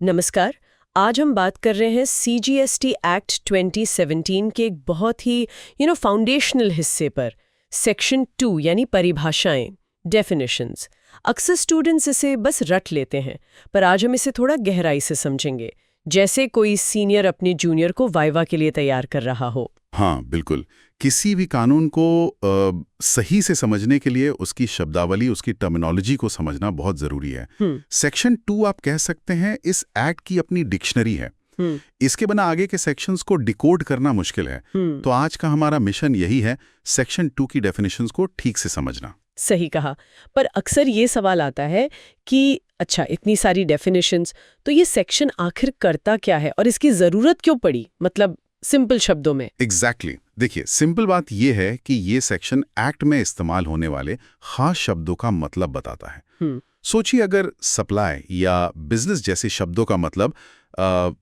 नमस्कार। आज हम बात कर रहे हैं सीजीएसटी एक्ट 2017 के एक बहुत ही फाउंडेशनल हिस्से पर, सेक्शन 2 यानी परिभाषाएं, डेफिनेशंस। अक्सर स्टूडेंट्स इसे बस रट लेते हैं, पर आज हम इसे थोड़ा गहराई से समझेंगे, जैसे कोई सीनियर अपने जूनियर को वाइवा के लिए तैयार कर रहा हो। हाँ, बिल्कुल। किसी भी कानून को सही से समझने के लिए उसकी शब्दावली, उसकी टर्मिनोलॉजी को समझना बहुत ज़रूरी है। सेक्शन 2 आप कह सकते हैं इस एक्ट की अपनी डिक्शनरी है। इसके बिना आगे के सेक्शंस को डिकोड करना मुश्किल है। तो आज का हमारा मिशन यही है, सेक्शन 2 की डेफिनेशंस को ठीक से समझना। सही कहा। पर अक्सर ये सवाल आता है कि अच्छा, इतनी सारी डेफिनेशंस, तो ये सेक्शन आखिर करता क्या है और इसकी ज़रूरत क्यों पड़ी, मतलब सिंपल शब्दों में। एग्जैक्टली देखिए, सिंपल बात यह है कि ये सेक्शन एक्ट में इस्तेमाल होने वाले खास शब्दों का मतलब बताता है। सोचिए, अगर सप्लाई या बिजनेस जैसे शब्दों का मतलब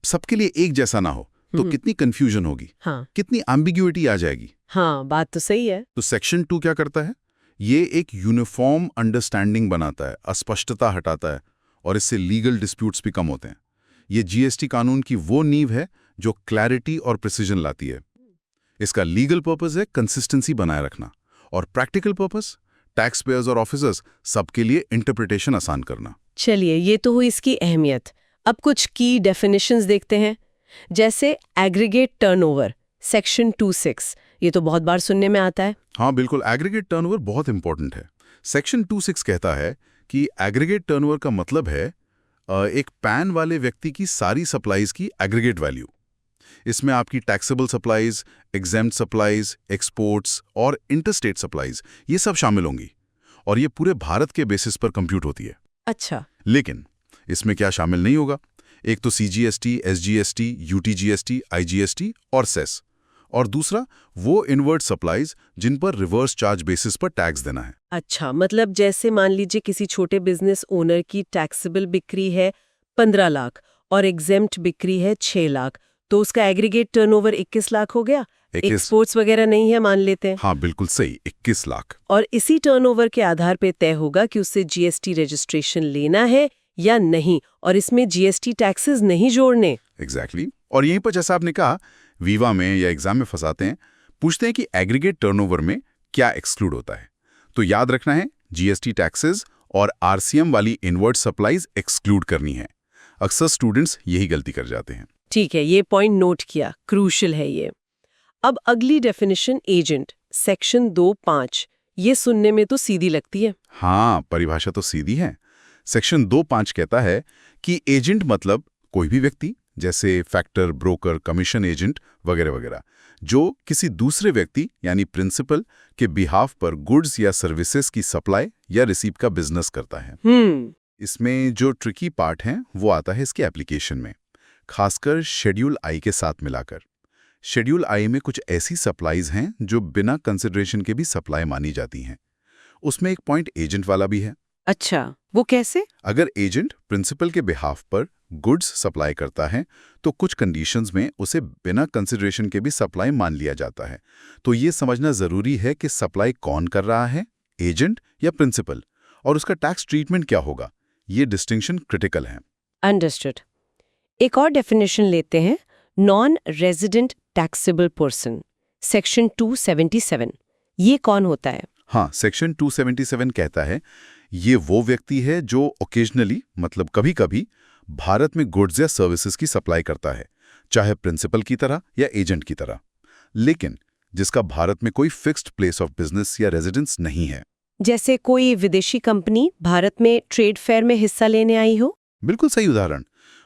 सबके लिए एक जैसा ना हो तो कितनी कंफ्यूजन होगी। कितनी एम्बिग्युइटी आ जाएगी। हाँ, बात तो सही है। तो सेक्शन 2 क्या करता है? ये एक यूनिफॉर्म अंडरस्टैंडिंग बनाता है, अस्पष्टता हटाता है, और इससे लीगल डिस्प्यूट्स भी कम होते हैं। ये जीएसटी कानून की वो नींव है जो क्लैरिटी और प्रिसीजन लाती है। इसका लीगल पर्पस है कंसिस्टेंसी बनाए रखना, और प्रैक्टिकल पर्पस टैक्स पेयर्स और ऑफिसर्स सबके लिए इंटरप्रिटेशन आसान करना। चलिए, ये तो हुई इसकी अहमियत। अब कुछ की डेफिनेशंस देखते हैं, जैसे एग्रीगेट टर्नओवर, सेक्शन 26। ये तो बहुत बार सुनने में आता है। हाँ बिल्कुल, एग्रीगेट टर्नओवर बहुत इंपॉर्टेंट है। सेक्शन 26 कहता है कि एग्रीगेट टर्नओवर का मतलब है एक पैन वाले व्यक्ति की सारी सप्लाईज की एग्रीगेट वैल्यू। इसमें आपकी taxable supplies, exempt supplies, exports और इंटरस्टेट सप्लाईज, ये सब शामिल होंगी, और ये पूरे भारत के बेसिस पर कंप्यूट होती है। अच्छा। लेकिन इसमें क्या शामिल नहीं होगा? एक तो सीजीएसटी, एसजीएसटी, यूटीजीएसटी, आईजीएसटी और सेस, और दूसरा वो इनवर्ट सप्लाईज जिन पर रिवर्स चार्ज बेसिस पर टैक्स देना है। अच्छा, मतलब जैसे मान लीजिए किसी छोटे बिजनेस ओनर की टैक्सेबल बिक्री है 15 लाख और एग्जेम्प्ट बिक्री है 6 लाख, तो उसका एग्रीगेट टर्नओवर 21 लाख हो गया। एक्सपोर्ट्स वगैरह नहीं है मान लेते हैं। हाँ बिल्कुल सही, 21 लाख। और इसी टर्नओवर के आधार पे तय होगा कि उससे जीएसटी रजिस्ट्रेशन लेना है या नहीं, और इसमें जीएसटी टैक्सेस नहीं जोड़ने। एग्जैक्टली। और यहीं पर जैसा आपने कहा, वीवा में या एग्जाम में फंसाते हैं, पूछते हैं कि एग्रीगेट टर्नओवर में क्या एक्सक्लूड होता है। तो याद रखना है, जीएसटी टैक्सेस और आरसीएम वाली इनवर्ट सप्लाईज एक्सक्लूड करनी है। अक्सर स्टूडेंट्स यही गलती कर जाते हैं। ठीक है, ये पॉइंट नोट किया, क्रूशियल है ये। अब अगली डेफिनेशन, एजेंट, सेक्शन 2(5). ये सुनने में तो सीधी लगती है। हाँ, परिभाषा तो सीधी है। सेक्शन 2(5) कहता है कि एजेंट मतलब कोई भी व्यक्ति, जैसे फैक्टर, ब्रोकर, कमीशन एजेंट वगैरह वगैरह, जो किसी दूसरे व्यक्ति यानी प्रिंसिपल के बिहाफ पर गुड्स या सर्विसेज की सप्लाई या रिसीव का बिजनेस करता है। इसमें जो ट्रिकी पार्ट है वो आता है इसके एप्लीकेशन में, खासकर शेड्यूल आई के साथ मिलाकर। शेड्यूल आई में कुछ ऐसी सप्लाईज हैं जो बिना कंसिडरेशन के भी सप्लाई मानी जाती हैं। उसमें एक पॉइंट एजेंट वाला भी है। अच्छा, वो कैसे? अगर एजेंट प्रिंसिपल के बिहाफ पर गुड्स सप्लाई करता है तो कुछ कंडीशंस में उसे बिना कंसिडरेशन के भी सप्लाई मान लिया जाता है। तो ये समझना जरूरी है कि सप्लाई कौन कर रहा है, एजेंट या प्रिंसिपल, और उसका टैक्स ट्रीटमेंट क्या होगा। ये डिस्टिंक्शन क्रिटिकल है। अंडरस्टूड। एक और डेफिनेशन लेते हैं, non resident taxable person, section 277। ये कौन होता है? हाँ, सेक्शन 277 कहता है ये वो व्यक्ति है जो ओकेजनली, मतलब कभी-कभी, भारत में गुड्स या सर्विसेज की सप्लाई करता है, चाहे प्रिंसिपल की तरह या एजेंट की तरह, लेकिन जिसका भारत में कोई फिक्स्ड प्लेस ऑफ बिजनेस या रेजिडेंस नहीं है। जैसे कोई विदेशी कंपनी भारत में ट्रेड फेयर में हिस्सा लेने आई हो। बिल्कुल सही उदाहरण।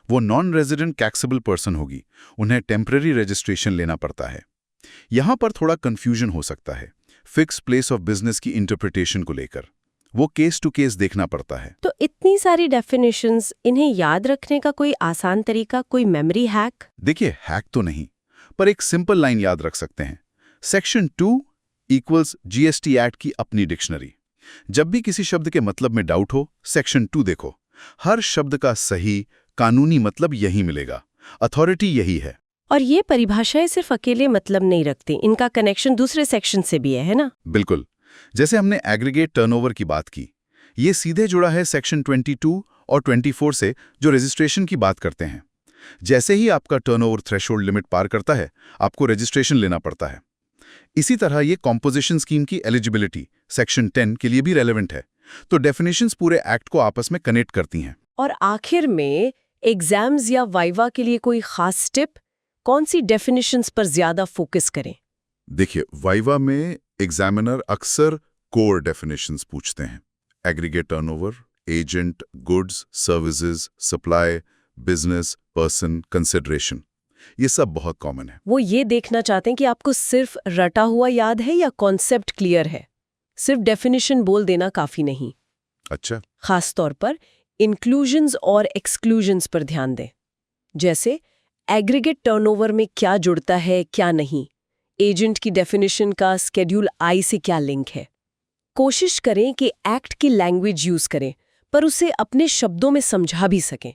वो नॉन रेजिडेंट टैक्सेबल पर्सन होगी, उन्हें टेम्पररी रजिस्ट्रेशन लेना पड़ता है। यहां पर थोड़ा कंफ्यूजन हो सकता है फिक्स प्लेस ऑफ बिजनेस की इंटरप्रिटेशन को लेकर, वो केस टू केस देखना पड़ता है। तो इतनी सारी डेफिनेशंस, इन्हें याद रखने का कोई आसान तरीका, कोई मेमोरी हैक? देखिए, हैक तो नहीं, पर एक सिंपल लाइन याद रख सकते हैं। सेक्शन 2 इक्वल्स जीएसटी एक्ट की अपनी डिक्शनरी। जब भी किसी शब्द के मतलब में डाउट हो, सेक्शन 2 देखो। हर शब्द का सही कानूनी मतलब यही मिलेगा, अथॉरिटी यही है। और ये परिभाषाएं सिर्फ अकेले मतलब नहीं रखती, इनका कनेक्शन दूसरे सेक्शन से भी है ना? बिल्कुल। जैसे हमने एग्रीगेट टर्नओवर की बात की, ये सीधे जुड़ा है सेक्शन 22 और 24 से जो रजिस्ट्रेशन की बात करते हैं। जैसे ही आपका टर्नओवर थ्रेशोल्ड लिमिट पार करता है, आपको रजिस्ट्रेशन लेना पड़ता है। इसी तरह ये कॉम्पोजिशन स्कीम की एलिजिबिलिटी सेक्शन 10 के लिए भी रेलेवेंट है। तो डेफिनेशंस पूरे एक्ट को आपस में कनेक्ट करती हैं। और आखिर में एग्जाम्स या वाइवा के लिए कोई खास टिप, कौन सी डेफिनेशंस पर ज्यादा फोकस करें? देखिए, वाइवा में एग्जामिनर अक्सर कोर डेफिनेशंस पूछते हैं। Aggregate turnover, agent, goods, services, supply, business, person, consideration, ये सब बहुत कॉमन है। वो ये देखना चाहते हैं कि आपको सिर्फ रटा हुआ याद है या कॉन्सेप्ट क्लियर है। सिर्फ डेफिनेशन बोल देना काफी नहीं। अच्छा, खास तौर पर इंक्लूजन्स और एक्सक्लूजन्स पर ध्यान दें। जैसे एग्रीगेट टर्नओवर में क्या जुड़ता है, क्या नहीं। एजेंट की डेफिनेशन का स्केड्यूल आई से क्या लिंक है। कोशिश करें कि एक्ट की लैंग्वेज यूज करें, पर उसे अपने शब्दों में समझा भी सकें।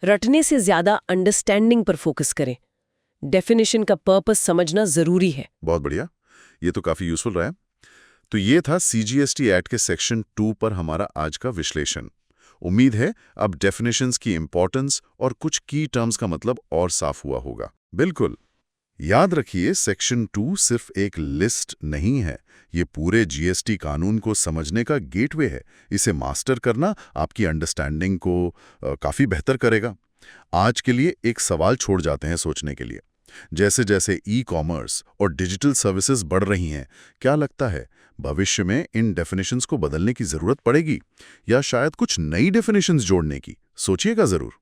रटने से ज्यादा अंडरस्टैंडिंग पर फोकस करें। डेफिनेशन का पर्पस समझना जरूरी है। बहुत बढ़िया, ये तो काफी यूजफुल रहा है। तो ये था सीजीएसटी एक्ट के सेक्शन 2 पर हमारा आज का विश्लेषण। उम्मीद है अब डेफिनेशंस की इंपॉर्टेंस और कुछ की टर्म्स का मतलब और साफ हुआ होगा। बिल्कुल, याद रखिए, सेक्शन 2 सिर्फ एक लिस्ट नहीं है, ये पूरे जीएसटी कानून को समझने का गेटवे है। इसे मास्टर करना आपकी अंडरस्टैंडिंग को काफी बेहतर करेगा। आज के लिए एक सवाल छोड़ जाते हैं सोचने के लिए। जैसे जैसे ई-कॉमर्स और डिजिटल सर्विसेज बढ़ रही हैं, क्या लगता है भविष्य में इन डेफिनेशंस को बदलने की जरूरत पड़ेगी या शायद कुछ नई डेफिनेशंस जोड़ने की? सोचिएगा जरूर।